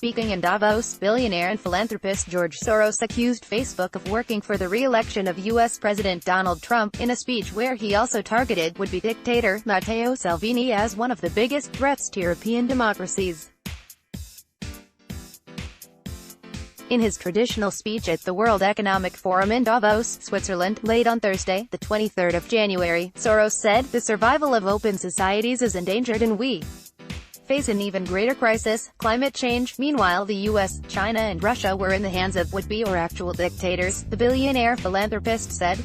Speaking in Davos, billionaire and philanthropist George Soros accused Facebook of working for the re-election of U.S. President Donald Trump, in a speech where he also targeted would-be dictator Matteo Salvini as one of the biggest threats to European democracies. In his traditional speech at the World Economic Forum in Davos, Switzerland, late on Thursday, the 23rd of January, Soros said, "The survival of open societies is endangered and we face an even greater crisis, climate change." Meanwhile, the US, China and Russia were in the hands of would-be or actual dictators, the billionaire philanthropist said.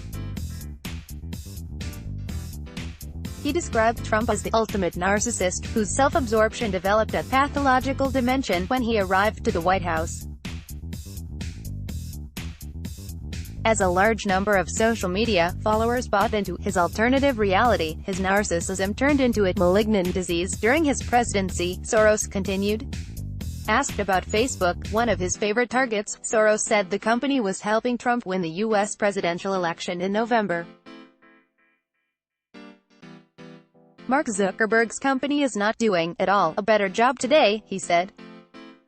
He described Trump as the ultimate narcissist, whose self-absorption developed a pathological dimension when he arrived to the White House. As a large number of social media followers bought into his alternative reality, his narcissism turned into a malignant disease during his presidency, Soros continued. Asked about Facebook, one of his favorite targets, Soros said the company was helping Trump win the U.S. presidential election in November. Mark Zuckerberg's company is not doing, at all, a better job today, he said.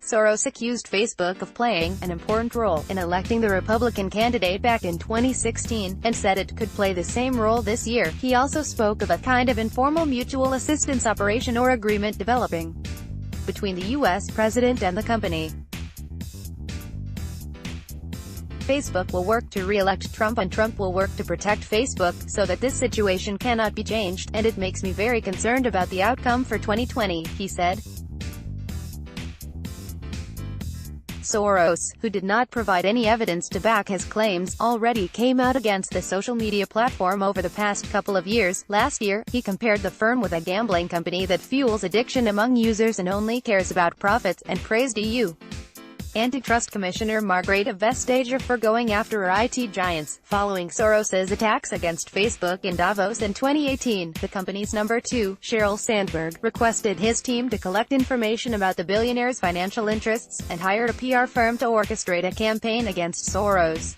Soros accused Facebook of playing an important role in electing the Republican candidate back in 2016, and said it could play the same role this year. He also spoke of a kind of informal mutual assistance operation or agreement developing between the U.S. president and the company. Facebook will work to re-elect Trump and Trump will work to protect Facebook, so that this situation cannot be changed, and it makes me very concerned about the outcome for 2020, he said. Soros, who did not provide any evidence to back his claims, already came out against the social media platform over the past couple of years. Last year, he compared the firm with a gambling company that fuels addiction among users and only cares about profits, and praised EU Antitrust Commissioner Margrethe Vestager for going after IT giants, following Soros's attacks against Facebook in Davos in 2018. The company's number 2, Sheryl Sandberg, requested his team to collect information about the billionaire's financial interests, and hired a PR firm to orchestrate a campaign against Soros.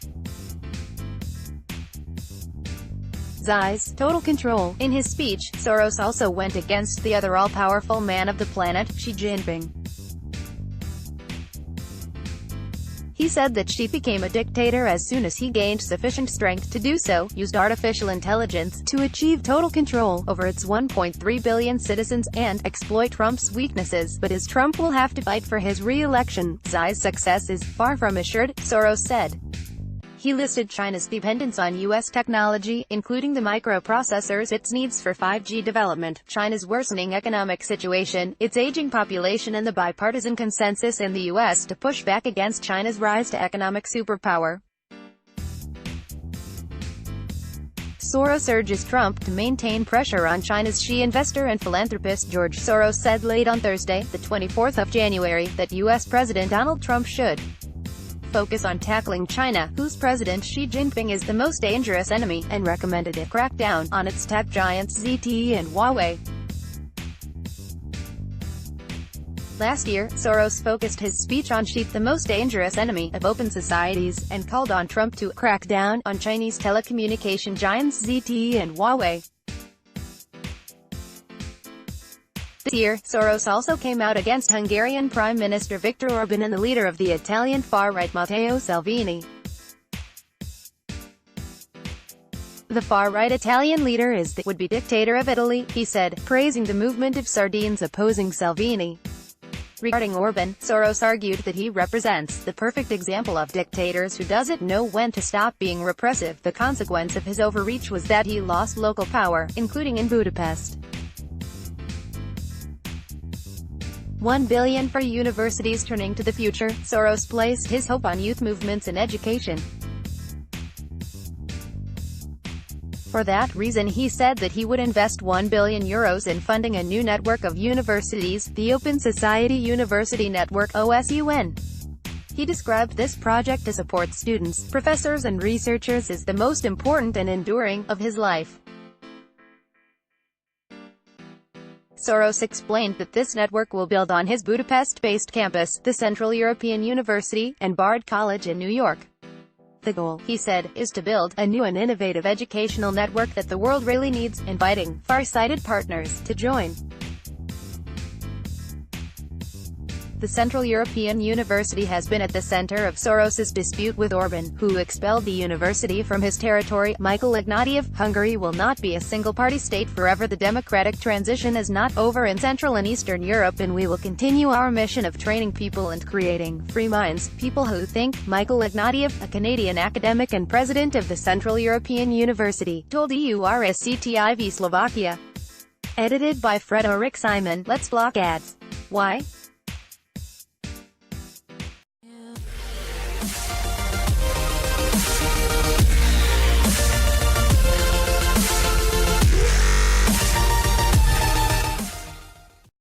Xi's total control. In his speech, Soros also went against the other all-powerful man of the planet, Xi Jinping. He said that Xi became a dictator as soon as he gained sufficient strength to do so, used artificial intelligence to achieve total control over its 1.3 billion citizens, and exploit Trump's weaknesses. But as Trump will have to fight for his re-election, Xi's success is far from assured, Soros said. He listed China's dependence on U.S. technology, including the microprocessors it needs for 5G development, China's worsening economic situation, its aging population and the bipartisan consensus in the U.S. to push back against China's rise to economic superpower. Soros urges Trump to maintain pressure on China's Xi. Investor and philanthropist George Soros said late on Thursday, the 24th of January, that U.S. President Donald Trump should focus on tackling China, whose President Xi Jinping is the most dangerous enemy, and recommended a crackdown on its tech giants ZTE and Huawei. Last year, Soros focused his speech on Xi, the most dangerous enemy of open societies, and called on Trump to crack down on Chinese telecommunication giants ZTE and Huawei. This year, Soros also came out against Hungarian Prime Minister Viktor Orban and the leader of the Italian far-right Matteo Salvini. The far-right Italian leader is the would-be dictator of Italy, he said, praising the movement of sardines opposing Salvini. Regarding Orban, Soros argued that he represents the perfect example of dictators who doesn't know when to stop being repressive. The consequence of his overreach was that he lost local power, including in Budapest. $1 billion for universities. Turning to the future, Soros placed his hope on youth movements and education. For that reason he said that he would invest €1 billion in funding a new network of universities, the Open Society University Network (OSUN). He described this project to support students, professors and researchers as the most important and enduring of his life. Soros explained that this network will build on his Budapest-based campus, the Central European University, and Bard College in New York. The goal, he said, is to build a new and innovative educational network that the world really needs, inviting far-sighted partners to join. The Central European University has been at the center of Soros's dispute with Orban, who expelled the university from his territory. Michael Ignatieff, Hungary will not be a single-party state forever. The democratic transition is not over in Central and Eastern Europe, and we will continue our mission of training people and creating free minds, people who think. Michael Ignatieff, a Canadian academic and president of the Central European University, told EURSCTIV Slovakia. Edited by Frederick Simon. Let's block ads. Why?